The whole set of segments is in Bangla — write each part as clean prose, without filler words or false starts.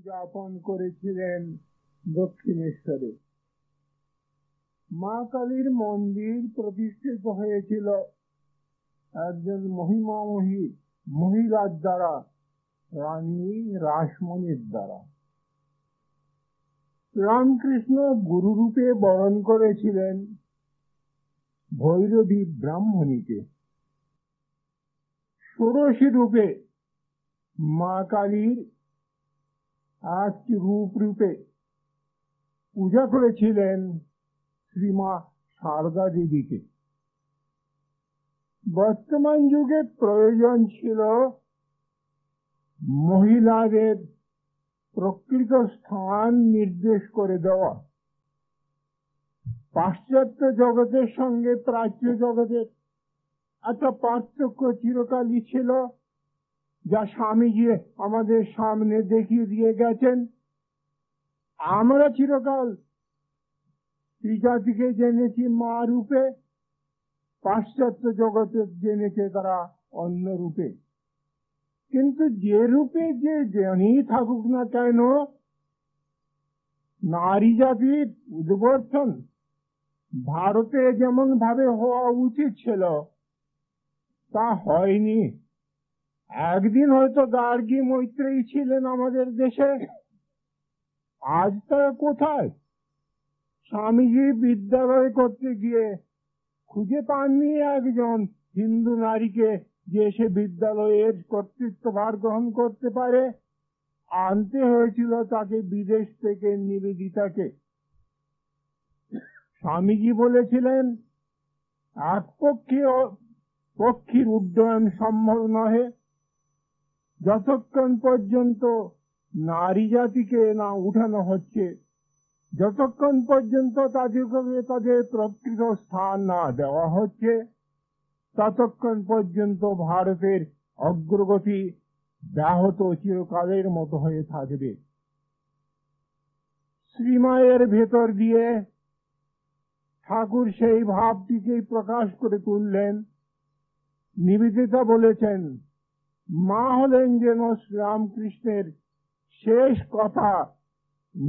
যাপন করেছিলেন দক্ষিণেশ্বরে। মা কালীর মন্দির প্রতিষ্ঠিত হয়েছিল একজন মহিমাময়ী মহিলার দ্বারা, রানী রাসমণির দ্বারা। রামকৃষ্ণ গুরুরূপে বরণ করেছিলেন ভৈরবী ব্রাহ্মণীকে। ষোড়শী রূপে মা কালীর একটি রূপে পূজা করেছিলেন শ্রীমা সারদা দেবীকে। বর্তমান যুগে প্রয়োজন ছিল মহিলাদের প্রকৃত স্থান নির্দেশ করে দেওয়া। পাশ্চাত্য জগতের সঙ্গে প্রাচ্য জগতের একটা পার্থক্য চিরকালই ছিল, যা স্বামীজি আমাদের সামনে দেখিয়ে দিয়ে গেছেন। আমরা চিরকাল স্ত্রীজাতিকে জেনেছি মা রূপে, পাশ্চাত্য জগতে জেনেছে তারা অন্য রূপে। কিন্তু যে রূপে যে জেনেই থাকুক না কেন, নারী জাতির উদ্বর্তন ভারতে যেমন ভাবে হওয়া উচিত ছিল তা হয়নি। একদিন হয়তো গার্গী মৈত্রেয়ী ছিলেন আমাদের দেশে, আজ তারা কোথায়? স্বামীজি বিদ্যালয় করতে গিয়ে খুঁজে পাননি একজন হিন্দু নারীকে যে সে বিদ্যালয়ের কর্তৃত্বভার গ্রহণ করতে পারে। আনতে হয়েছিল তাকে বিদেশ থেকে নিবেদিতাকে। স্বামীজি বলেছিলেন, এক পক্ষীর উড্ডয়ন সম্ভব নহে যতক্ষণ পর্যন্ত নারী জাতিকে না উঠানো হচ্ছে, যতক্ষণ পর্যন্ত তাদেরকে তাদের প্রকৃত স্থান না দেওয়া হচ্ছে, ততক্ষণ পর্যন্ত ভারতের অগ্রগতি ব্যাহত চিরকালের মতো হয়ে থাকবে। শ্রীমায়ের ভেতর দিয়ে ঠাকুর সেই ভাবটিকেই প্রকাশ করে তুললেন। নিবেদিতা বলেছেন, মা হলেন যেন শ্রীরামকৃষ্ণের শেষ কথা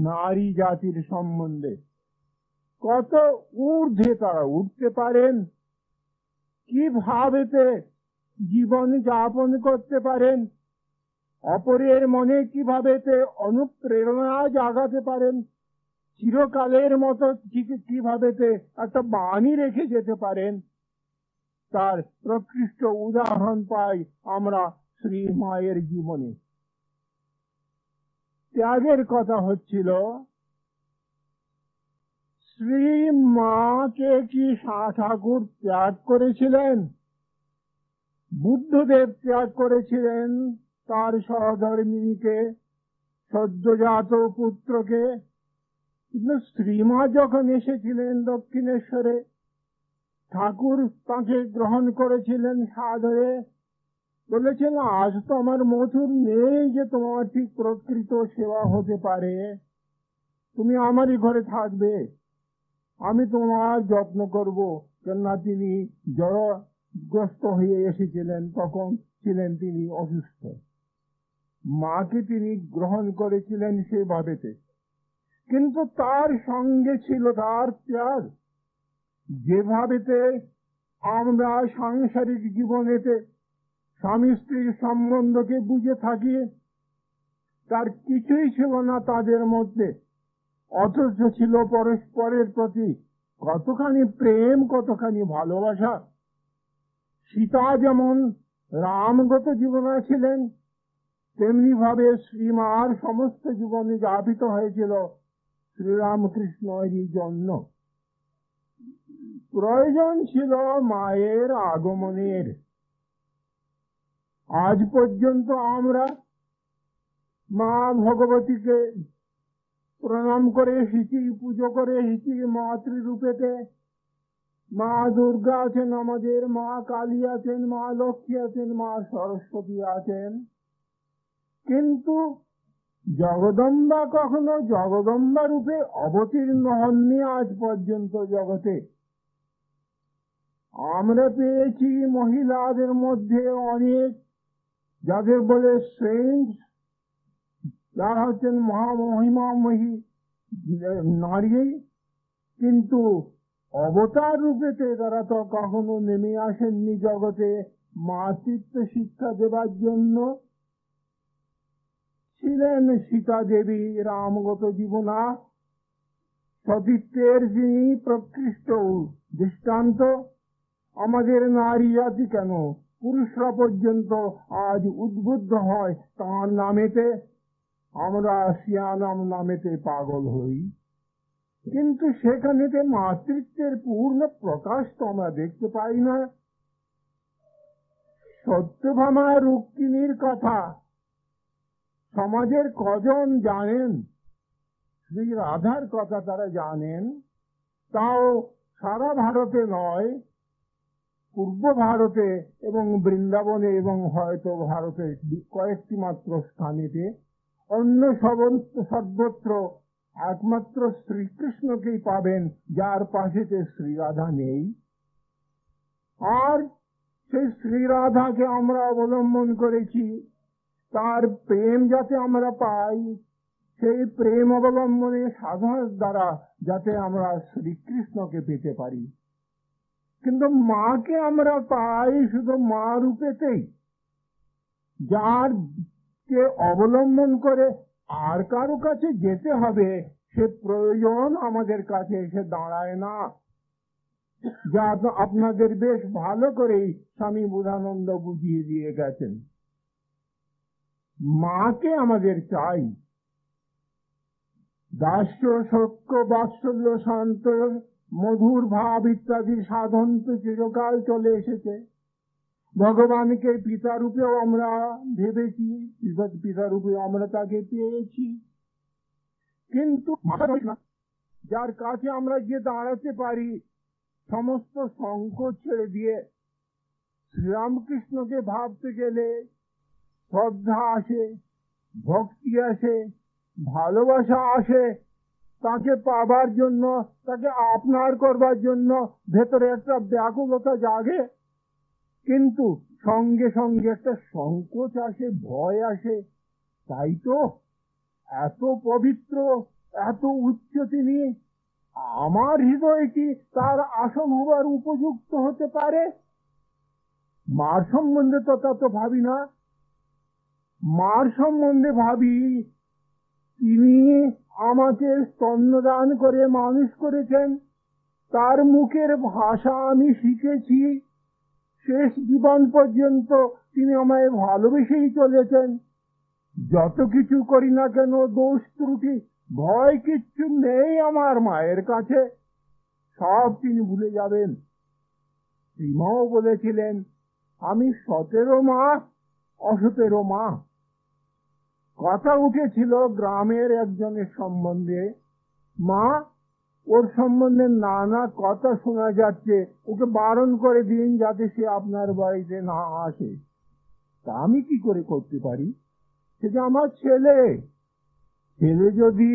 নারী জাতির সম্বন্ধে। কত ঊর্ধ্বে তারা উঠতে পারেন, কিভাবে জীবন যাপন করতে পারেন, অপরের মনে কিভাবে অনুপ্রেরণা জাগাতে পারেন, চিরকালের মতো কিভাবে একটা বাণী রেখে যেতে পারেন, তার প্রকৃষ্ট উদাহরণ পাই আমরা শ্রী মায়ের জীবনে। ত্যাগের কথা হচ্ছিল। শ্রী মাকে কি ঠাকুর ত্যাগ করেছিলেন? বুদ্ধদেব ত্যাগ করেছিলেন তার সহধর্মিণীকে, সদ্যজাত পুত্রকে। কিন্তু শ্রীমা যখন এসেছিলেন দক্ষিণেশ্বরে, ঠাকুর তাকে গ্রহণ করেছিলেন সাদরে। বলেছেন, আজ তো আমার মধুর নেই যে তোমার ঠিক প্রকৃত সেবা হতে পারে, তুমি আমারই ঘরে থাকবে, আমি তোমার যত্ন করব। কেননা তিনি জ্বরগ্রস্ত হয়ে এসেছিলেন, তখন ছিলেন তিনি অসুস্থ। মাকে তিনি গ্রহণ করেছিলেন সেভাবেতে, কিন্তু তার সঙ্গে ছিল তার ত্যাগ। যেভাবেতে আমরা সাংসারিক জীবনেতে স্বামী স্ত্রীর সম্বন্ধকে বুঝে থাকি, তার কিছুই ছিল না তাদের মধ্যে, অথচ ছিল পরস্পরের প্রতি কতখানি প্রেম, কতখানি ভালোবাসা। সীতা যেমন রামগত জীবনে ছিলেন, তেমনি ভাবে শ্রীমার সমস্ত জীবনে যাপিত হয়েছিল শ্রীরামকৃষ্ণেরই জন্য। প্রয়োজন ছিল মায়ের আগমনের। আজ পর্যন্ত আমরা মা ভগবতীকে প্রণাম করে এসেছি, পুজো করে এসেছি মাতৃরূপেতে। মা দুর্গা আছেন আমাদের, মা কালী আছেন, মা লক্ষ্মী আছেন, মা সরস্বতী আছেন। কিন্তু জগদম্বা কখনো জগদম্বা রূপে অবতীর্ণ হননি আজ পর্যন্ত জগতে। আমরা পেয়েছি মহিলাদের মধ্যে অনেক, যাদের বলে সেন্টস, যারা হচ্ছেন মহামহিমাময়ী নারী, কিন্তু অবতার রূপেতে তারা তো কখনো নেমে আসেননি জগতে মাতৃত্ব শিক্ষা দেবার জন্য। ছিলেন সীতা দেবী রামগত জীবনা, সতীত্বের যিনি প্রকৃষ্ট দৃষ্টান্ত। আমাদের নারী জাতি কেন পুরুষরা পর্যন্ত আজ উদ্বুদ্ধ হয় তাঁর নামেতে, আমরা শিয়ানাম নামেতে পাগল হই, কিন্তু সেখানেতে মাতৃত্বের পূর্ণ প্রকাশ তো আমরা দেখতে পাই না। সত্যভামা রুক্মিণীর কথা সমাজের কজন জানেন? শ্রী রাধার কথা তারা জানেন, তাও সারা ভারতে নয়, পূর্ব ভারতে এবং বৃন্দাবনে এবং হয়তো ভারতের কয়েকটি মাত্র স্থানেতে। অন্য সর্বত্র একমাত্র শ্রীকৃষ্ণকেই পাবেন যার পাশেতে শ্রী রাধা নেই। আর সেই শ্রী রাধাকে আমরা অবলম্বন করেছি, তার প্রেম যাতে আমরা পাই, সেই প্রেম অবলম্বনে সাধনার দ্বারা যাতে আমরা শ্রীকৃষ্ণকে পেতে পারি। কিন্তু মাকে আমরা পাই শুধু মা রূপেতেই, যার কে অবলম্বন করে আর কারো কাছে যেতে হবে সে প্রয়োজন আমাদের কাছে এসে দাঁড়ায় না। যা আপনাদের বেশ ভালো করেই স্বামী বুধানন্দ বুঝিয়ে দিয়ে গেছেন। মাকে আমাদের চাই। দাস্য সখ্য বাৎসল্য শান্ত মধুর ভাব ইত্যাদি সাধন তো চিরকাল চলে এসেছে। ভগবানকে পিতা রূপেও আমরা ভেবেছি, পিতা রূপে আমরা তাকে পেয়েছি, কিন্তু যার কাছে আমরা গিয়ে দাঁড়াতে পারি সমস্ত সংকোচ ছেড়ে দিয়ে শ্রীরামকৃষ্ণকে ভাবতে গেলে শ্রদ্ধা আসে, ভক্তি আসে, ভালোবাসা আসে। তাকে পাবার জন্য, তাকে আপনার করবার জন্য ভেতরে একটা ব্যাকুলতা জাগে, কিন্তু সঙ্গে সঙ্গে একটা সংকোচ আসে, ভয় আসে। তাই তো এত পবিত্র, এত উচ্চ তিনি, আমার হৃদয়ে কি তার আসন হবার উপযুক্ত হতে পারে? মার সম্বন্ধে তো তা তো ভাবি না। মার সম্বন্ধে ভাবি তিনি আমাকে স্তন্যদান করে মানুষ করেছেন, তার মুখের ভাষা আমি শিখেছি, শেষ জীবন পর্যন্ত তিনি আমায় ভালোবেসেই চলেছেন। যত কিছু করি না কেন, দোষ ত্রুটি ভয় কিচ্ছু নেই আমার মায়ের কাছে, সব তিনি ভুলে যাবেন। শ্রীমাও বলেছিলেন, আমি সতেরো মা, অসতেরো মা। কথা উঠেছিল গ্রামের একজনের সম্বন্ধে, মা ওর সম্বন্ধে নানা কথা শোনা যাচ্ছে, ওকে বারণ করে দিন যাতে সে আপনার বাড়িতে না আসে। তা আমি কি করে করতে পারি? সে যে আমার ছেলে, ছেলে যদি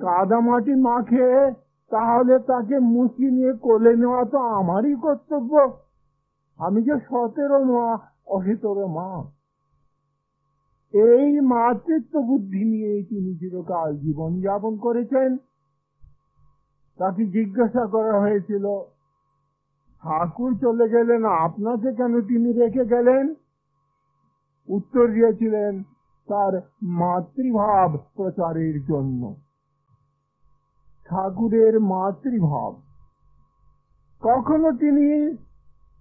কাদামাটি মাখে তাহলে তাকে মুখি নিয়ে কোলে নেওয়া তো আমারই কর্তব্য। আমি যে সতেরো মা, অসতেরো মা। এই মাতৃত্ব বুদ্ধি নিয়ে তিনি চিরকাল জীবন যাপন করেছেন। তাকে জিজ্ঞাসা করা হয়েছিল, ঠাকুর চলে গেলেন, আপনাকে কেন তিনি রেখে গেলেন? উত্তর দিয়েছিলেন, তার মাতৃভাব প্রচারের জন্য। ঠাকুরের মাতৃভাব, কখনো তিনি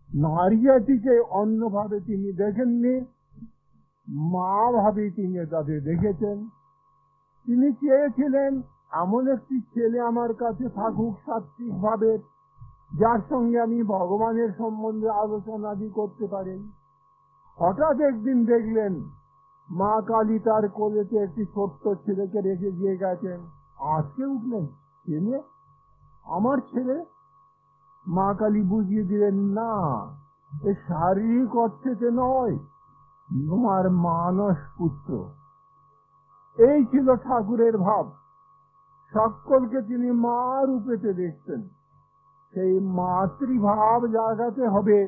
নারী জাতিকে অন্যভাবে তিনি দেখেননি, মা ভাবে তিনি তাদের দেখেছেন। তিনি চেয়েছিলেন এমন একটি ছেলে আমার কাছে থাকুক সাত্বিক ভাবে, যার সঙ্গে আমি ভগবানের সম্বন্ধে আলোচনা করতে পারি। হঠাৎ একদিন দেখলেন মা কালী তার কোলেতে একটি ছোট্ট ছেলেকে রেখে দিয়ে গেছেন। আজকে উঠলেন, ছেলে আমার ছেলে? মা কালী বুঝিয়ে দিলেন, না, এ শারীরিক অর্থেতে নয়, তোমার মানস পুত্র। এই ছিল ঠাকুরের ভাব। সকলকে তিনি মা রূপেতে দেখতেন। সেই মাতৃভাব জাগাতে হবে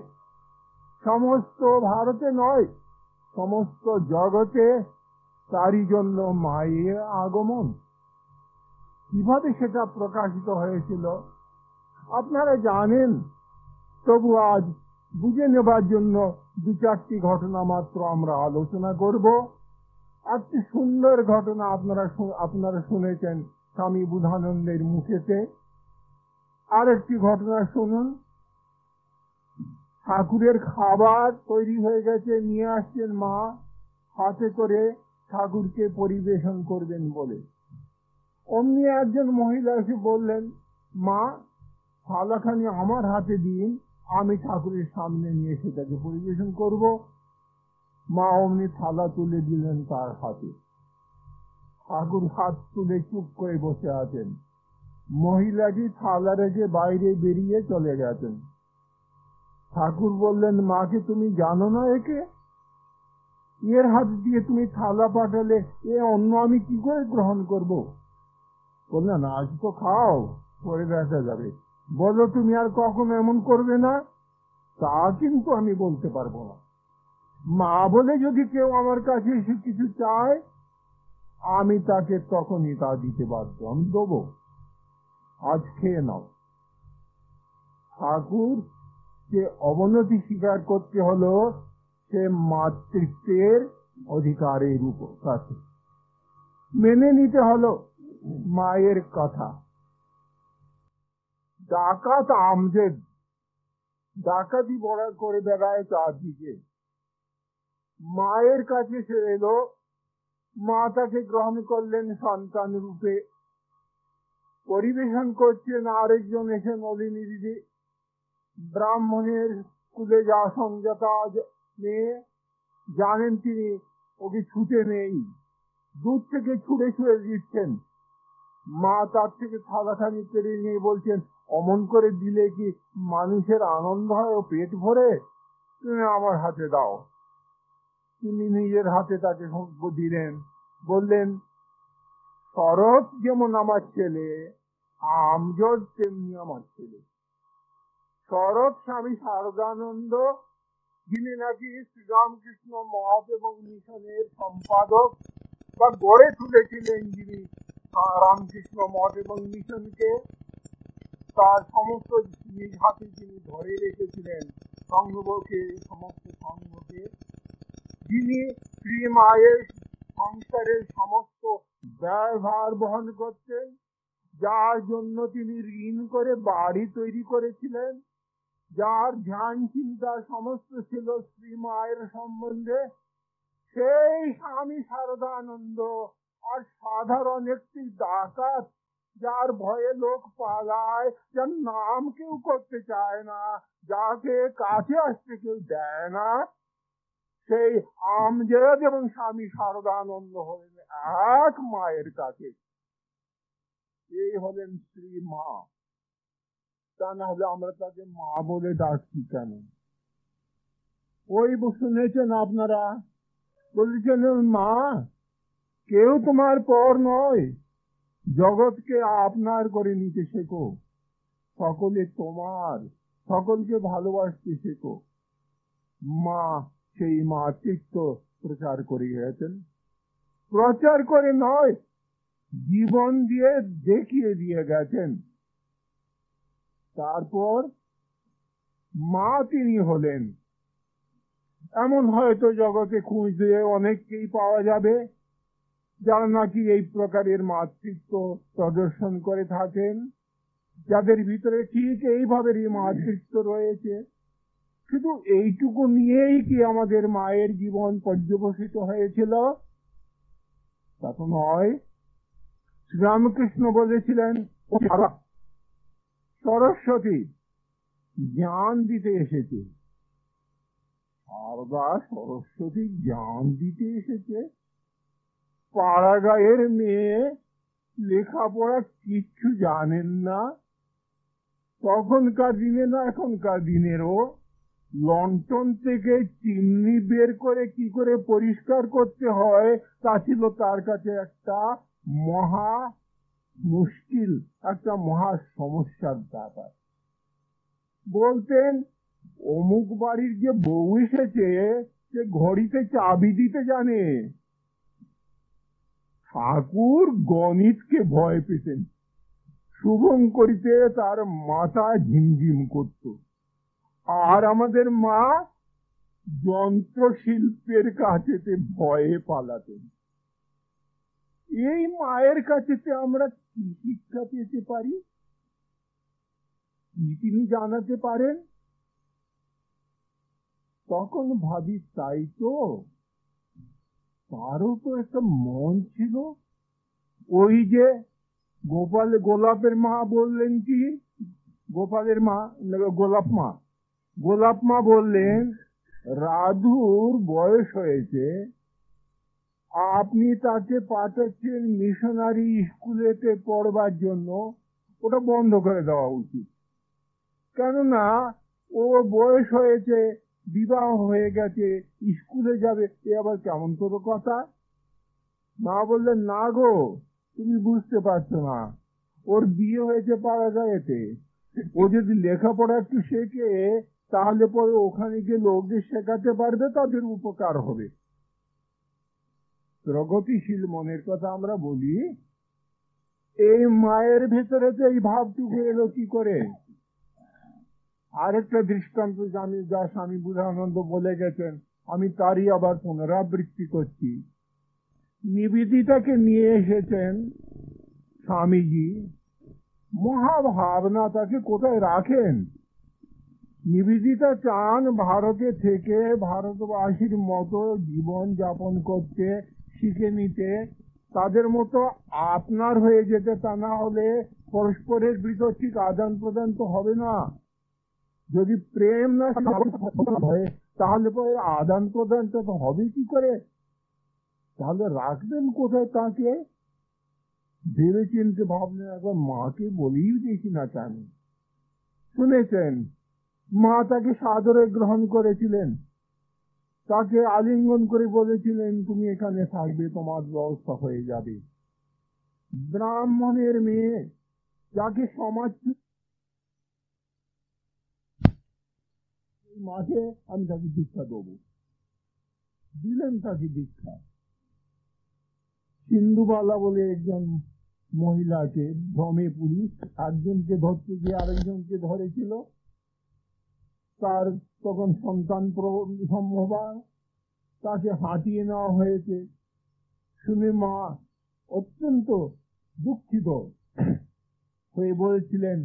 সমস্ত ভারতে নয়, সমস্ত জগতে, তারই জন্য মায়ের আগমন। কিভাবে সেটা প্রকাশিত হয়েছিল আপনারা জানেন, তবু আজ বুঝে নেবার জন্য দু চারটি ঘটনা মাত্র আমরা আলোচনা করব। একটি সুন্দর ঘটনা আপনারা শুনেছেন স্বামী বুধানন্দের মুখেতে। আরেকটি ঘটনা শুনুন। ঠাকুরের খাবার তৈরি হয়ে গেছে, নিয়ে আসছেন মা হাতে করে ঠাকুরকে পরিবেশন করবেন বলে। অমনি একজন মহিলা এসে বললেন, মা থালাখানি আমার হাতে দিন, আমি ঠাকুরের সামনে নিয়ে সেটাকে পরিবেশন করব। মা অমনি থালা তুলে দিলেন তার হাতে। ঠাকুর হাত তুলে চুপ করে বসে আছেন। মহিলাটি থালা রেখে বাইরে বেরিয়ে চলে গেছেন। ঠাকুর বললেন, মাকে তুমি জানো না একে? এর হাত দিয়ে তুমি থালা পাঠালে, এ অন্ন আমি কি করে গ্রহণ করব? বললেন, আজ তো খাও, পরে দেখা যাবে। বলো তুমি আর কখনো এমন করবে না? তা কিন্তু আমি বলতে পারবো না। মা বলে যদি কেউ আমার কাছে এসে কিছু চায়, আমি তাকে তখনই তা দিতে বাধ্য, আমি দেবো। আজ খেয়ে নাও। ঠাকুর যে অবনতি স্বীকার করতে হলো সে মাতৃত্বের অধিকারের উপর কাছে মেনে নিতে হলো মায়ের কথা। ডাকাত আমজেদ ডাকাতি বড় করে বেড়ায় চারদিকে। মায়ের কাছে সে এলো, মা তাকে গ্রহণ করলেন সন্তান রূপে। পরিবেশন করছেন আরেকজন এসে নলিনী দিদি, ব্রাহ্মণের কুলে যা সংযতা মেয়ে, জানেন তিনি ওকে ছুটে নেই, দূর থেকে ছুড়ে ছুড়ে দিচ্ছেন। মা তার থেকে থালাখানি কেড়ে নিয়ে বলছেন, অমন করে দিলে কি মানুষের আনন্দ হয় ও পেট ভরে? তুমি আমার হাতে দাও। তিনি নিজের হাতে তাকে দিলেন, বললেন, শরৎ যেমন আমার ছেলে, আমজদ তেমনি আমার ছেলে। শরৎ স্বামী শারদানন্দ, যিনি নাকি শ্রীরামকৃষ্ণ মঠ এবং মিশনের সম্পাদক বা গড়ে তুলেছিলেন, যিনি রামকৃষ্ণ মঠ এবং মিশনকে তার সমস্ত নিজ হাতে যিনি ধরে রেখেছিলেন, সংঘকে, সমস্ত সংঘকে, যিনি শ্রী মায়ের সংসারের সমস্ত ব্যয়ভার বহন করতেন, যার জন্য তিনি ঋণ করে বাড়ি তৈরি করেছিলেন, যার ধ্যান চিন্তা সমস্ত ছিল শ্রী মায়ের সম্বন্ধে, সেই স্বামী শারদানন্দ আর সাধারণ একটি ডাকাত, যার ভয়ে লোক পালায়, যার নাম কেউ করতে চায় না, যাকে কাছে আসতে কেউ দেয় না, সেই আমজদ এবং স্বামী শারদানন্দ হলেন এক মায়ের কাছে। এই হলেন শ্রী মা। তা না হলে আমরা তাকে মা বলে ডাকছি কেন? ওই শুনেছেন আপনারা, বলেছেন, মা কেউ তোমার পর নয়, জগৎকে আপনার করে নিতে শেখো, সকলে তোমার, সকলকে ভালোবাসতে শেখো। মা সেই মাতৃত্ব প্রচার করে গেছেন। প্রচার করে নয়, জীবন দিয়ে দেখিয়ে দিয়ে গেছেন। তারপর মা তিনি হলেন। এমন হয়তো জগতে খুঁজ দিয়ে অনেককেই পাওয়া যাবে যারা নাকি এই প্রকারের মাতৃত্ব প্রদর্শন করে থাকেন, যাদের ভিতরে ঠিক এইভাবেই মাতৃত্ব রয়েছে। শুধু এইটুকু নিয়েই কি আমাদের মায়ের জীবন পর্যবসিত হয়েছিল? তা তো নয়। শ্রীরামকৃষ্ণ বলেছিলেন, সরস্বতী জ্ঞান দিতে এসেছে। সারদা সরস্বতী জ্ঞান দিতে এসেছে? পাড়াগাঁয়ের মেয়ে, লেখাপড়া কিচ্ছু জানেন না। তখনকার দিনে না এখনকার দিনেরও লন্ঠন থেকে চিমনি বের করে কি করে পরিষ্কার করতে হয় তা ছিল তার কাছে একটা মহা মুশকিল, একটা মহা সমস্যার ব্যাপার। বলতেন, অমুক বাড়ির যে বউ এসেছে সে ঘড়িতে চাবি দিতে জানে। ঠাকুর গণিতকে ভয় পেতেন, শুভঙ্করীতে তার মাথা ঝিমঝিম করত, আর আমাদের মা যন্ত্রশিল্পের কাছেতে ভয়ে পালাতেন। এই মায়ের কাছেতে আমরা কি শিক্ষা পেতে পারি, কি তিনি জানাতে পারেন? তখন ভাবি, তাই তো, তারও তো একটা মন ছিল। ওই যে গোলাপের মা বললেন কি, গোপালের মা, গোলাপ মা বললেন, রাধুর বয়স হয়েছে, আপনি তাকে পাঠাচ্ছেন মিশনারি স্কুলেতে পড়বার জন্য, ওটা বন্ধ করে দেওয়া উচিত। কেননা ও বয়স হয়েছে, বিবাহ হয়ে গেছে, স্কুলে যাবে, এ আবার কেমন করে কথা? মা বললেন, না গো, তুমি বুঝতে পারছো না, ওর বিয়ে হয়েছে পাড়াগাঁয়েতে, ও যদি লেখাপড়া একটু শেখে তাহলে পরে ওখানে গিয়ে লোকদের শেখাতে পারবে, তাদের উপকার হবে। প্রগতিশীল মনের কথা আমরা বলি, এই মায়ের ভেতরে তো এই ভাবটুকু এলো কি করে? আরেকটা দৃষ্টান্ত জানি, যা স্বামী বুধানন্দ বলে গেছেন, আমি তারই আবার পুনরাবৃত্তি করছি। নিবেদিতাকে নিয়ে এসেছেন স্বামীজি, মহাভাবনা, তাকে কোথায় রাখেন? নিবেদিতা চান ভারতে থেকে ভারতবাসীর মতো জীবন যাপন করতে শিখে নিতে, তাদের মতো আপনার হয়ে যেতে, তা না হলে পরস্পরের ভিতর ঠিক আদান প্রদান তো হবে না। যদি প্রেম না হয় তাহলে পরে আদান প্রদানটা তো হবে কি করে? তাহলে রাখবেন কোথায় তাকে? ভেবে চিনতে ভাবলেন, একবার মাকে বলেই দেখি না কেন। শুনেছেন, মা তাকে সাদরে গ্রহণ করেছিলেন, তাকে আলিঙ্গন করে বলেছিলেন, তুমি এখানে থাকবে, তোমার ব্যবস্থা হয়ে যাবে। ব্রাহ্মণের মেয়ে, যাকে সমাজ মাঠে আমি তাকে দীক্ষা দেবো, দিলেন তাকে দীক্ষা। সিন্ধুবালা বলে একজন মহিলাকে ভ্রমে পুলিশ একজনকে ধরতে গিয়ে আরেকজনকে ধরেছিল, তার তখন সন্তান সম্ভবা, তাকে হাঁটিয়ে নেওয়া হয়েছে। শুনে মা অত্যন্ত দুঃখিত হয়ে বলেছিলেন,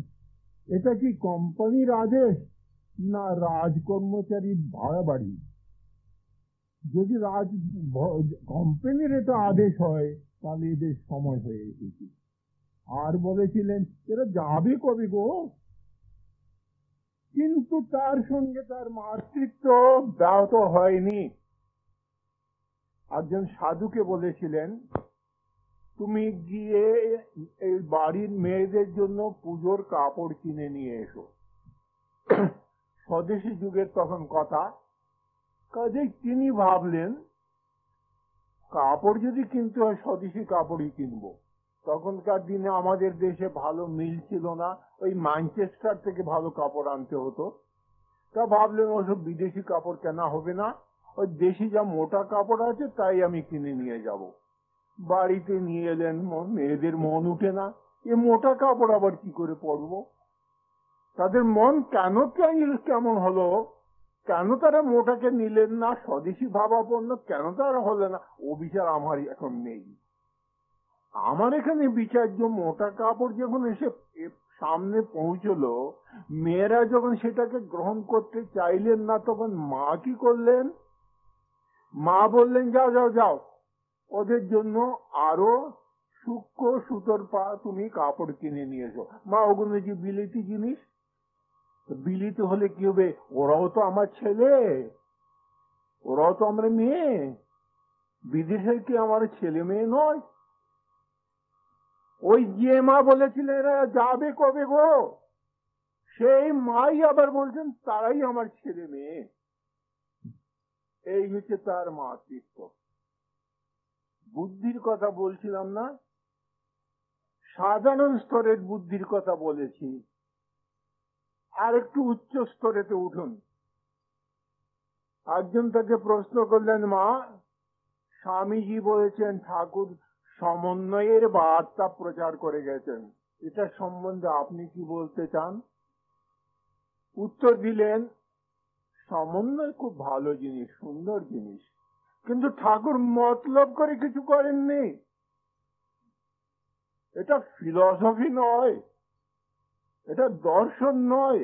এটা কি কোম্পানির আদেশ না রাজকর্মচারীর ভাড়া বাড়ি? যদি কোম্পানির এটা আদেশ হয় তাহলে এদের সময় হয়ে এসেছে। আর বলেছিলেন, এরা যাবে কবে গো? কিন্তু তার সঙ্গে তার মাতৃত্ব ব্যাহত হয়নি। একজন সাধুকে বলেছিলেন, তুমি গিয়ে এই বাড়ির মেয়েদের জন্য পুজোর কাপড় কিনে নিয়ে এসো। স্বদেশী যুগের তখন কথা, কাজে তিনি ভাবলেন, কাপড় যদি কিনতে হয় স্বদেশী কাপড়ই কিনবো। তখনকার দিনে আমাদের দেশে ভালো মিল ছিল না, ওই ম্যানচেস্টার থেকে ভালো কাপড় আনতে হতো। তা ভাবলেন ওসব বিদেশি কাপড় কেনা হবে না, ওই দেশি যা মোটা কাপড় আছে তাই আমি কিনে নিয়ে যাব। বাড়িতে নিয়ে এলেন, মেয়েদের মন উঠে না, এ মোটা কাপড় আবার কি করে পরবো? তাদের মন কেন কেমন হলো, কেন তারা মোটাকে নিলেন না, স্বদেশী ভাবাপন্ন কেন তারা হলো না, ও বিচার আমার এখন নেই। আমার এখানে বিচার্য মোটা কাপড় যখন এসে সামনে পৌঁছলো, মেয়েরা যখন সেটাকে গ্রহণ করতে চাইলেন না, তখন মা কি করলেন? মা বললেন, যাও যাও যাও, ওদের জন্য আরো সূক্ষ্ম সুতোর তুমি কাপড় কিনে নিয়ে এসো। মা, ওগুলো যে বিলেতি জিনিস, বিলিতি হলে কি হবে? ওরাও তো আমার ছেলে, ওরাও তো আমরা মেয়ে, বিদেশের কি আমার ছেলে মেয়ে নয়? ওই যে মা বলেছিলেন এরা যাবে কবে গো, সেই মাই আবার বলছেন তারাই আমার ছেলে মেয়ে। এই হচ্ছে তার মাতৃত্ব। বুদ্ধির কথা বলছিলাম না, সাধারণ স্তরের বুদ্ধির কথা বলেছি, আর একটু উচ্চ স্তরেতে উঠুন। একজন তাকে প্রশ্ন করলেন, মা, স্বামীজি বলেছেন ঠাকুর সমন্বয়ের বার্তা প্রচার করে গেছেন। এটা সম্বন্ধে আপনি কি বলতে চান? উত্তর দিলেন, সমন্বয় খুব ভালো জিনিস, সুন্দর জিনিস, কিন্তু ঠাকুর মতলব করে কিছু করেননি। এটা ফিলসফি নয়, এটা দর্শন নয়।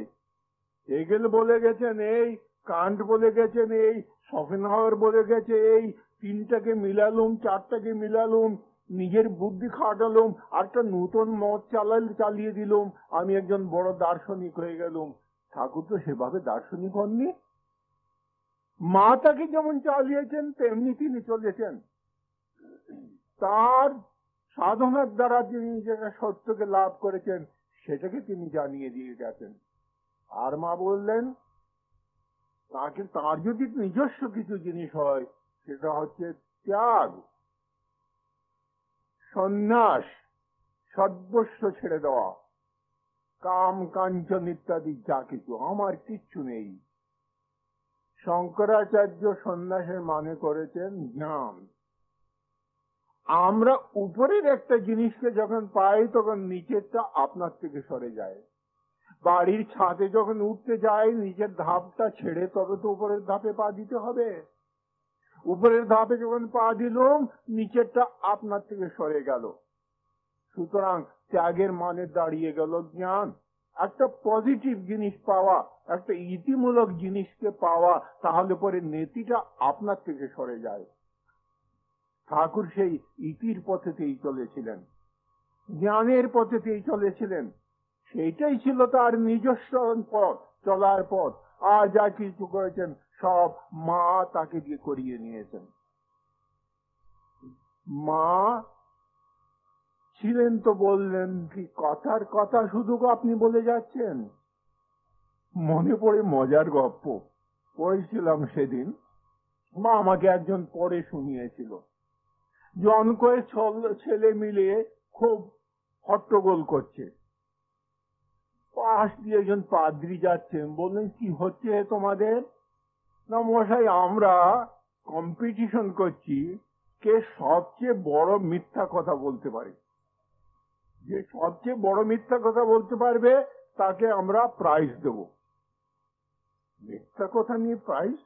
হেগেল বলে গেছেন এই, কান্ট বলে গেছেন এই, শোপেনহাওয়ার বলে গেছে এই, তিনটাকে মিলালুম, চারটাকে মিলালুম, নিজের বুদ্ধি খাটালুম, একটা নতুন মত চালিয়ে দিলুম, আমি একজন বড় দার্শনিক হয়ে গেলুম। ঠাকুর তো সেভাবে দার্শনিক হননি। মা তাকে যেমন চালিয়েছেন তেমনি তিনি চলেছেন। তার সাধনার দ্বারা তিনি যেটা সত্যকে লাভ করেছেন সেটাকে তিনি জানিয়ে দিয়ে গেছেন। আর মা বললেন, তাকে তার যদি নিজস্ব কিছু জিনিস হয় সেটা হচ্ছে ত্যাগ, সন্ন্যাস, সর্বস্ব ছেড়ে দেওয়া, কাম কাঞ্চন ইত্যাদি যা কিছু, আমার কিচ্ছু নেই। শঙ্করাচার্য সন্ন্যাসের মানে করেছেন জ্ঞান। আমরা উপরের একটা জিনিসকে যখন পাই তখন নিচেরটা আপনার থেকে সরে যায়। বাড়ির ছাদে যখন উঠতে যাই নিচের ধাপটা ছেড়ে তবে তো উপরের ধাপে পা দিতে হবে। উপরের ধাপে যখন পা দিলাম নিচেরটা আপনার থেকে সরে গেল। সুতরাং ত্যাগের মানে দাঁড়িয়ে গেল জ্ঞান। একটা পজিটিভ জিনিস পাওয়া, একটা ইতিমূলক জিনিসকে পাওয়া, তাহলে পরে নেতিটা আপনার থেকে সরে যায়। ঠাকুর সেই ইতির পথেতেই চলেছিলেন, জ্ঞানের পথেতেই চলেছিলেন। সেইটাই ছিল তার নিজস্ব পথ, চলার পথ। আর যা কিছু করেছেন সব মা তাকে দিয়ে করিয়ে নিয়েছেন। মা ছিলেন তো বললেন কি, কথার কথা শুধু আপনি বলে যাচ্ছেন। মনে পড়ে মজার গল্প পড়েছিলাম সেদিন, মা আমাকে একজন পড়ে শুনিয়েছিল। জনকয়েক ছেলে মিলে খুব হট্টগোল করছে। পাশ দিয়ে একজন পাদ্রী যাচ্ছেন, বললেন কি হচ্ছে তোমাদের? না মশাই, আমরা কম্পিটিশন করছি কে সবচেয়ে বড় মিথ্যা কথা বলতে পারে। যে সবচেয়ে বড় মিথ্যা কথা বলতে পারবে তাকে আমরা প্রাইজ দেব। মিথ্যা কথা নিয়ে প্রাইজ?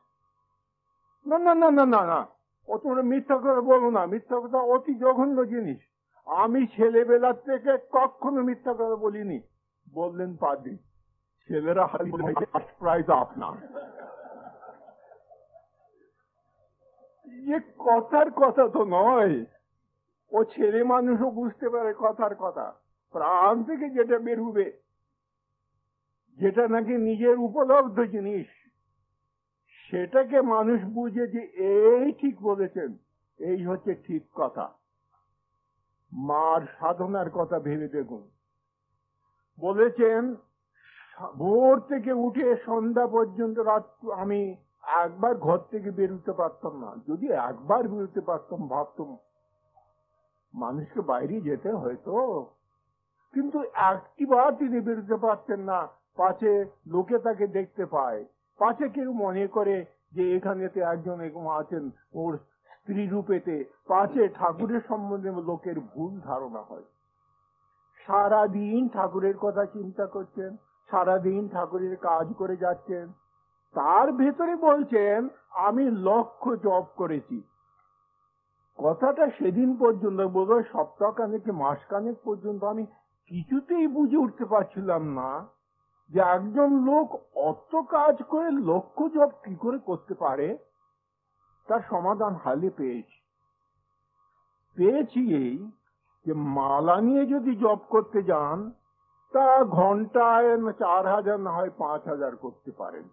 না না না না না না, ও তোমরা মিথ্যা কথা বলো না, মিথ্যা কথা অতি জঘন্য জিনিস। আমি ছেলেবেলার থেকে কখনো মিথ্যা কথা বলিনি। বললেন পাদ্রী, ছেলেরা ফার্স্ট প্রাইজ আপনার। যে কথার কথা তো নয়, ও ছেলে মানুষও বুঝতে পারে কথার কথা। প্রাণ থেকে যেটা বেরুবে, যেটা নাকি নিজের উপলব্ধ জিনিস, সেটাকে মানুষ বুঝে যে এই ঠিক বলেছেন, এই হচ্ছে ঠিক কথা। মার সাধনার কথা ভেবে দেখুন। বলেছেন ভোর থেকে উঠে সন্ধ্যা পর্যন্ত রাত আমি একবার ঘর থেকে বেরোতে পারতাম না। যদি একবার বেরোতে পারতাম ভাবতাম মানুষকে বাইরে যেতে হয়তো, কিন্তু একটিবার তিনি বেরোতে পারতেন না। পাছে লোকে তাকে দেখতে পায়, পাছে কেউ মনে করে যে এখানেতে একজন এরকম আছেন ওর স্ত্রী রূপেতে, পাছে ঠাকুরের সম্বন্ধে লোকের ভুল ধারণা হয়। সারাদিন ঠাকুরের কথা চিন্তা করছেন, সারাদিন ঠাকুরের কাজ করে যাচ্ছেন। তার ভেতরে বলছেন আমি লক্ষ্য জপ করেছি। কথাটা সেদিন পর্যন্ত, বোধহয় সপ্তাহ খানেক মাস খানেক পর্যন্ত আমি কিছুতেই বুঝে উঠতে পারছিলাম না যে একজন লোক অত কাজ করে লক্ষ্য জপ কি করে করতে পারে। তার সমাধান হালে পেয়েছি এই যে মালা নিয়ে যদি জপ করতে যান তা ঘন্টায় 4000 না হয় 5000 করতে পারেন।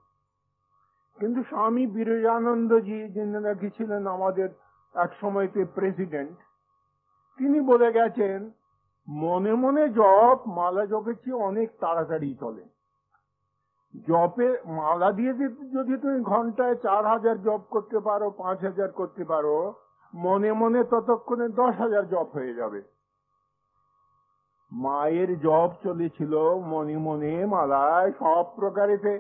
কিন্তু স্বামী বিরজানন্দজি, যিনি নাকি ছিলেন আমাদের এক সময়তে প্রেসিডেন্ট, তিনি বলে গেছেন মনে মনে জপ মালা জপের চেয়ে অনেক তাড়াতাড়ি চলে। জপে মালা দিয়ে যদি তুমি ঘন্টায় 4000 জপ করতে পারো, 5000 করতে পারো, মনে মনে ততক্ষণে 10,000 জপ হয়ে যাবে। মায়ের জপ চলেছিল মনে মনে মালায় সব প্রকারেতে।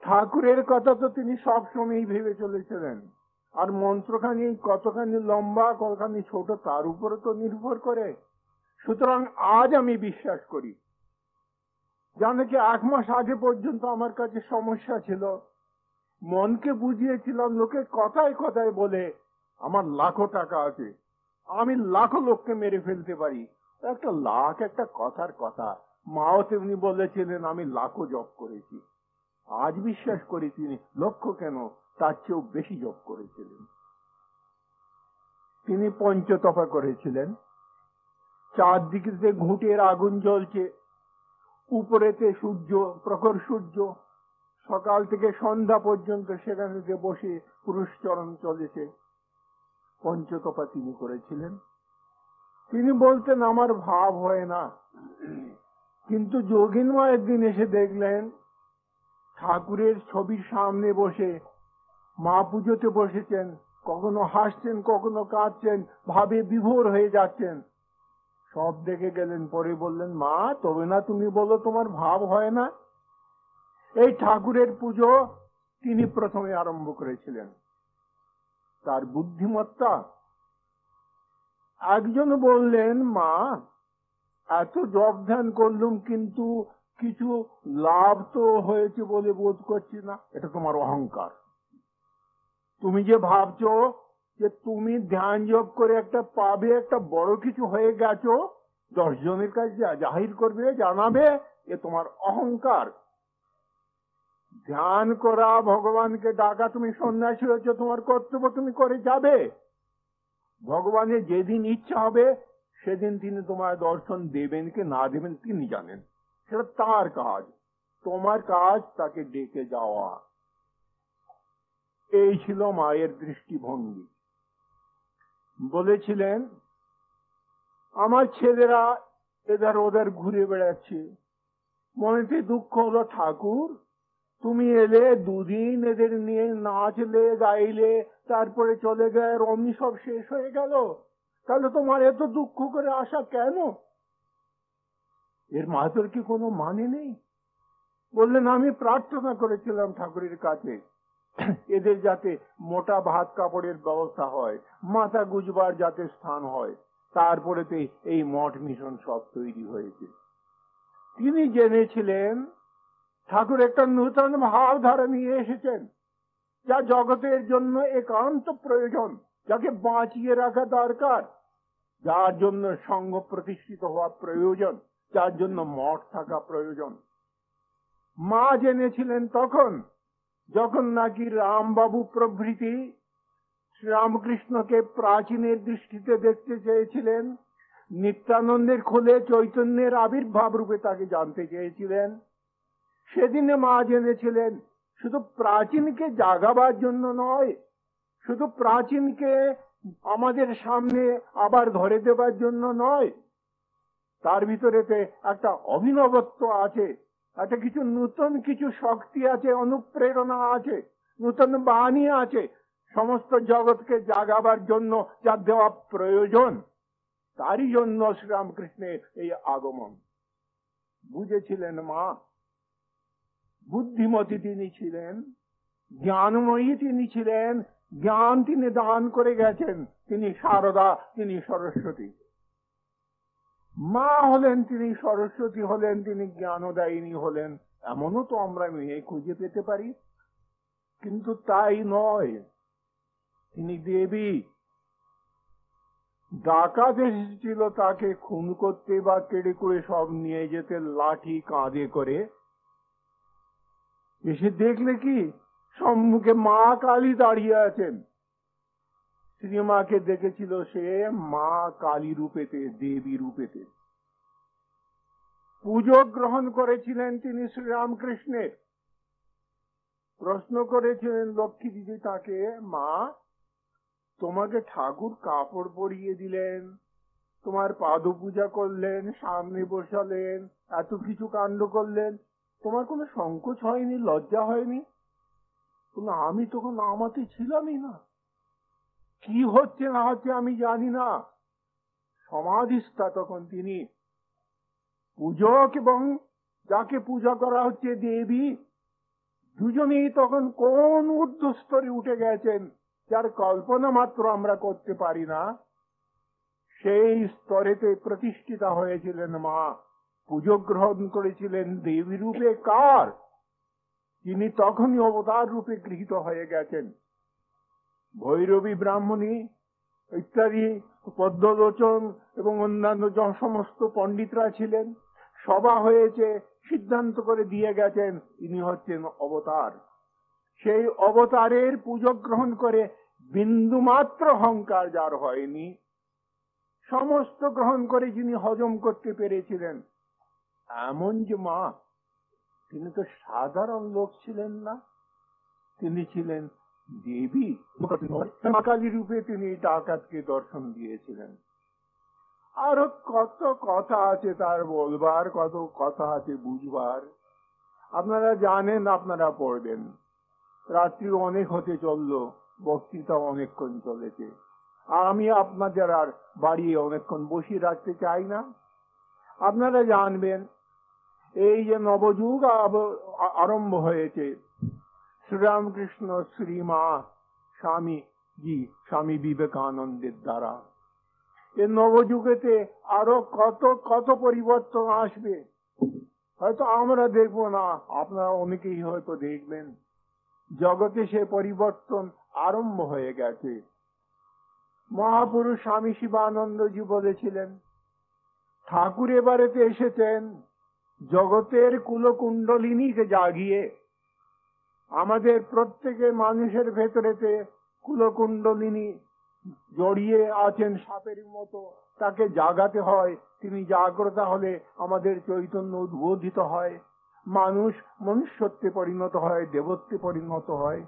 ঠাকুরের কথা তো তিনি সব সময় ভেবে চলেছিলেন। আর মন্ত্রখানি কতখানি লম্বা কতখানি ছোট তার উপরে তো নির্ভর করে। সুতরাং আজ আমি বিশ্বাস করি, জানে কি 1 মাস আগে পর্যন্ত আমার কাছে সমস্যা ছিল, মনকে বুঝিয়েছিলাম লোকে কথায় কথায় বলে আমার লাখো টাকা আছে, আমি লাখো লোককে মেরে ফেলতে পারি। একটা লাখ একটা কথার কথা। মাও তেমনি বলেছিলেন আমি লাখো জপ করেছি। আজ বিশ্বাস করি তিনি লক্ষ কেন তার চেয়েও বেশি জপ করেছিলেন। তিনি পঞ্চতপা করেছিলেন। চারদিকে ঘুঁটের আগুন জ্বলছে, উপরেতে সূর্য, প্রখর সূর্য, সকাল থেকে সন্ধ্যা পর্যন্ত সেখানে বসে পুরুষ চরণ চলেছে। পঞ্চতপা তিনি করেছিলেন। তিনি বলতেন আমার ভাব হয় না, কিন্তু যোগিনমা একদিন এসে দেখলেন ঠাকুরের ছবির সামনে বসে মা পুজোতে বসেছেন, কখনো হাসছেন কখনো কাঁদছেন, ভাবে বিভোর হয়ে যাচ্ছেন। সব দেখে গেলেন, পরে বললেন মা তবে না তুমি বলো তোমার ভাব হয় না। এই ঠাকুরের পুজো তিনি প্রথমে আরম্ভ করেছিলেন। তার বুদ্ধিমত্তা। একজন বললেন মা এত জপ ধ্যান করলুম কিন্তু কিছু লাভ তো হয়েছে বলে বোধ করছি না। এটা তোমার অহংকার। তুমি যে ভাবছো যে তুমি ধ্যান জপ করে একটা পাবে, একটা বড় কিছু হয়ে গেছো, 10 জনের কাছে জাহির করবে, জানাবে, এ তোমার অহংকার। ধ্যান করা, ভগবানকে ডাকা, তুমি সন্ন্যাসী হয়েছো, তোমার কর্তব্য তুমি করে যাবে। ভগবানের যেদিন ইচ্ছা হবে সেদিন তিনি তোমার দর্শন দেবেন কি না দেবেন তিনি জানেন, সেটা তার কাজ। তোমার কাজ তাকে ডেকে যাওয়া। এই ছিল মায়ের দৃষ্টিভঙ্গি। বলেছিলেন আমার ছেলেরা এধার ওধার ঘুরে বেড়াচ্ছে, মনেতে দুঃখ হলো ঠাকুর তুমি এলে 2 দিন এদের নিয়ে নাচলে গাইলে তারপরে চলে গেলে, অমনি সব শেষ হয়ে গেল, তাহলে তোমার এত দুঃখ করে আসা কেন? এর মাহাত্ম্যের কি কোনো মানে নেই? বললেন আমি প্রার্থনা করেছিলাম ঠাকুরের কাছে এদের যাতে মোটা ভাত কাপড়ের ব্যবস্থা হয়, মাথা গুজবার যাতে স্থান হয়, তারপরেতে এই মঠ মিশন সব তৈরি হয়েছে। তিনি জেনেছিলেন ঠাকুর একটা নূতন ভাবধারা নিয়ে এসেছেন, যা জগতের জন্য একান্ত প্রয়োজন, যাকে বাঁচিয়ে রাখা দরকার, যার জন্য সংঘ প্রতিষ্ঠিত হওয়া প্রয়োজন, যার জন্য মঠ থাকা প্রয়োজন। মা জেনেছিলেন তখন যখন নাকি রামবাবু প্রভৃতি শ্রীরামকৃষ্ণকে প্রাচীনের দৃষ্টিতে দেখতে চেয়েছিলেন, নিত্যানন্দের খোলে চৈতন্যের আবির্ভাব রূপে তাকে জানতে চেয়েছিলেন। সেদিনে মা জেনেছিলেন শুধু প্রাচীনকে জাগাবার জন্য নয়, শুধু প্রাচীনকে আমাদের সামনে আবার ধরে দেবার জন্য নয়, তার ভিতরেতে একটা অভিনবত্ব আছে, একটা কিছু নূতন কিছু শক্তি আছে, অনুপ্রেরণা আছে, নূতন বাণী আছে, সমস্ত জগৎকে জাগাবার জন্য যা দেওয়া প্রয়োজন, তারই জন্য শ্রীরামকৃষ্ণের এই আগমন। বুঝেছিলেন মা। বুদ্ধিমতী তিনি ছিলেন, জ্ঞানময়ী তিনি ছিলেন, জ্ঞান তিনি দান করে গেছেন। তিনি সারদা, তিনি সরস্বতী। মা হলেন তিনি সরস্বতী হলেন, তিনি জ্ঞানদায়িনী হলেন, এমনও তো আমরা মেয়ে খুঁজে পেতে পারি, কিন্তু তাই নয়। তিনি দেবী। ডাকাত এসেছিল তাকে খুন করতে বা কেড়ে করে সব নিয়ে যেতে লাঠি কাঁধে করে। এসে দেখলে কি সম্মুখে মা কালী দাঁড়িয়ে আছেন। শ্রীমাকে দেখেছিল সে মা কালী রূপেতে, দেবী রূপেতে। পুজো গ্রহণ করেছিলেন তিনি শ্রীরামকৃষ্ণের। প্রশ্ন করেছিলেন লক্ষ্মী দিদি তাকে, মা তোমাকে ঠাকুর কাপড় পরিয়ে দিলেন, তোমার পাদ পূজা করলেন, সামনে বসালেন, এত কিছু কাণ্ড করলেন, তোমার কোনো সংকোচ হয়নি, লজ্জা হয়নি? আমি তখন আমাতে ছিলামই না, কি হচ্ছে না হচ্ছে আমি জানি না। সমাধিস্থা তখন তিনি। পূজক এবং যাকে পূজা করা হচ্ছে দেবী, দুজনেই তখন কোন ঊর্ধ্বস্তরে উঠে গেছেন, যার কল্পনা মাত্র আমরা করতে পারি না, সেই স্তরেতে প্রতিষ্ঠিতা হয়েছিলেন মা, পুজো গ্রহণ করেছিলেন দেবী রূপে। কার? তিনি তখনই অবতার রূপে গৃহীত হয়ে গেছেন। ভৈরবী ব্রাহ্মণী ইত্যাদি, পদ্মলোচন এবং অন্যান্য সমস্ত পণ্ডিতরা ছিলেন, সভা হয়েছে, সিদ্ধান্ত করে দিয়ে গেছেন ইনি হচ্ছেন অবতার। সেই অবতারের পুজো গ্রহণ করে বিন্দু মাত্র অহংকার যার হয়নি, সমস্ত গ্রহণ করে যিনি হজম করতে পেরেছিলেন, এমন যে মা, তিনি তো সাধারণ লোক ছিলেন না, তিনি ছিলেন দেবী। মা কালী রূপে তিনি ডাকাতকে দর্শন দিয়েছিলেন। আরো কত কথা আছে তার বলবার, কত কথা আছে বুঝবার। আপনারা জানেন, আপনারা পড়বেন। রাত্রি অনেক হতে চললো, বক্তৃতা অনেকক্ষণ চলেছে, আমি আপনাদের আর বাড়িয়ে অনেকক্ষণ বসিয়ে রাখতে চাই না। আপনারা জানবেন, এই যে নবযুগ আরম্ভ হয়েছে শ্রীরামকৃষ্ণ শ্রীমা স্বামী বিবেকানন্দের দ্বারা, এই নবযুগেতে আরো কত কত পরিবর্তন আসবে, হয়তো আমরা দেখবো না, আপনারা অনেকেই হয়তো দেখবেন। জগতে সে পরিবর্তন আরম্ভ হয়ে গেছে। মহাপুরুষ স্বামী শিবানন্দজি বলেছিলেন, ঠাকুর এবারেতে এসেছেন জগতের কুলকুণ্ডলিনীকে জাগিয়ে। আমাদের প্রত্যেকের মানুষের ভেতরেতে কুলকুণ্ডলিনী জড়িয়ে আছেন সাপের মতো, তাকে জাগাতে হয়। তিনি জাগ্রত হলে আমাদের চৈতন্য উদ্বোধিত হয়, মানুষ মনুষ্যত্বে পরিণত হয়, দেবত্বে পরিণত হয়।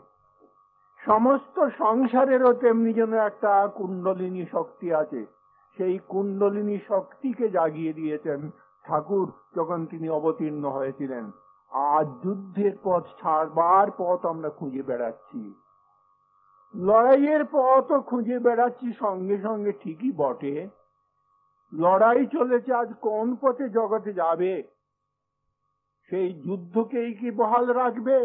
সমস্ত সংসারেরও তেমনি যেন একটা কুণ্ডলিনী শক্তি আছে, সেই কুণ্ডলিনী শক্তিকে জাগিয়ে দিয়েছেন ঠাকুর যখন তিনি অবতীর্ণ হয়েছিলেন। আজ যুদ্ধের পথ ছাড়বার পথ আমরা খুঁজে বেড়াচ্ছি, লড়াইয়ের পথও খুঁজে বেড়াচ্ছি, সঙ্গে সঙ্গে ঠিকই বটে। লড়াই চলেছে, আজ কোন পথে জগতে যাবে, সেই যুদ্ধকেই কি বহাল রাখবে,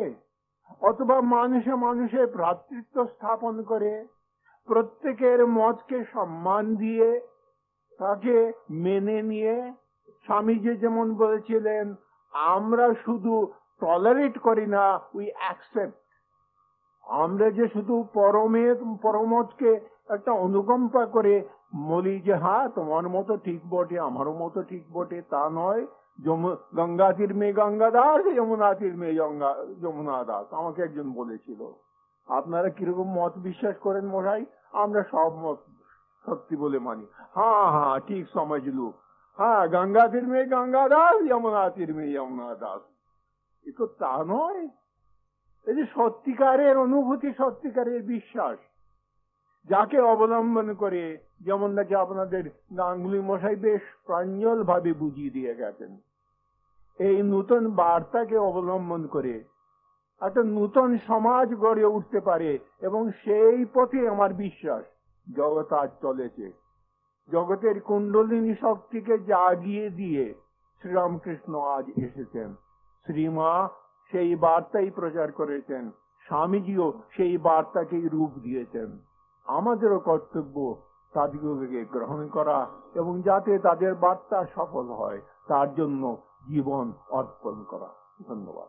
অথবা মানুষে মানুষে ভ্রাতৃত্ব স্থাপন করে প্রত্যেকের মতকে সম্মান দিয়ে তাকে মেনে নিয়ে, স্বামীজি যেমন বলেছিলেন, আমরা শুধু টলারেট করি না, উই অ্যাকসেপ্ট। আমরা যে শুধু পরমতকে একটা অনুকম্পা করে বলি যে হ্যাঁ তোমার মতো ঠিক বটে, আমারও মতো ঠিক বটে, তা নয়। গঙ্গা তীর মেয়ে গঙ্গা দাস, যমুনা তীর মেয়ে যমুনা দাস, আমাকে একজন বলেছিল। আপনারা কিরকম মত বিশ্বাস করেন মশাই? আমরা সব মত সত্যি বলে মানি। হ্যাঁ হ্যাঁ ঠিক সমঝলু, হ্যাঁ গঙ্গা তীর মেয়ে গঙ্গা দাস, যমুনা তীর মেয়ে যমুনা দাস। এ তো তা নয়। এই যে সত্যিকারের অনুভূতি, সত্যিকারের বিশ্বাস, যাকে অবলম্বন করে, যেমন নাকি আপনাদের গাঙ্গুলি মশাই বেশ প্রাঞ্জল ভাবে বুঝিয়ে দিয়ে গেছেন, এই নূতন বার্তাকে অবলম্বন করে একটা নূতন সমাজ গড়ে উঠতে পারে, এবং সেই পথে আমার বিশ্বাস জগৎ আজ চলেছে। জগতের কুণ্ডলিনী শক্তিকে জাগিয়ে দিয়ে শ্রীরামকৃষ্ণ আজ এসেছেন। শ্রীমা সেই বার্তাই প্রচার করেছেন, স্বামীজিও সেই বার্তাকেই রূপ দিয়েছেন। আমাদেরও কর্তব্য তাদেরকে গ্রহণ করা এবং যাতে তাদের বার্তা সফল হয় তার জন্য জীবন অর্পণ করা। ধন্যবাদ।